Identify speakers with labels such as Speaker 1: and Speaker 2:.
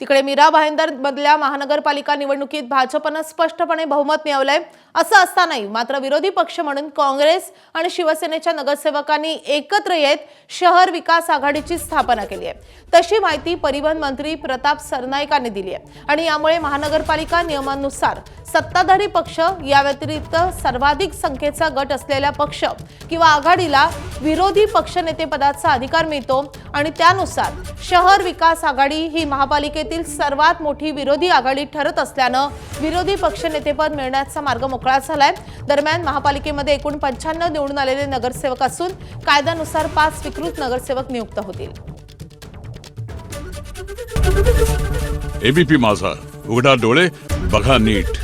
Speaker 1: तिकडे मीरा भाईंदर मधल्या महानगरपालिका निवडणुकीत भाजपनं स्पष्टपणे बहुमत मिळवलंय। असं असतानाही मात्र विरोधी पक्ष म्हणून काँग्रेस आणि शिवसेनेच्या नगरसेवकांनी एकत्र येत शहर विकास आघाडीची स्थापना केली आहे। तशी माहिती परिवहन मंत्री प्रताप सरनाईकांनी दिली आहे आणि यामुळे महानगरपालिका नियमानुसार सत्ताधारी पक्ष या व्यतिरिक्त सर्वाधिक संख्येचा गट असलेला पक्ष किंवा आघाडीला विरोधी पक्षनेतेपदाचा अधिकार मिळतो आणि त्यानुसार शहर विकास आघाडी ही महापालिकेतील सर्वात मोठी विरोधी आघाडी ठरत असल्यानं विरोधी पक्षनेतेपद मिळण्याचा मार्ग मोकळा झालाय। दरम्यान महापालिकेमध्ये एकूण 95 निवडून आलेले नगरसेवक असून कायद्यानुसार 5 स्वीकृत नगरसेवक नियुक्त होतील।
Speaker 2: एबीपी माझा, उघडा डोळे बघा नीट।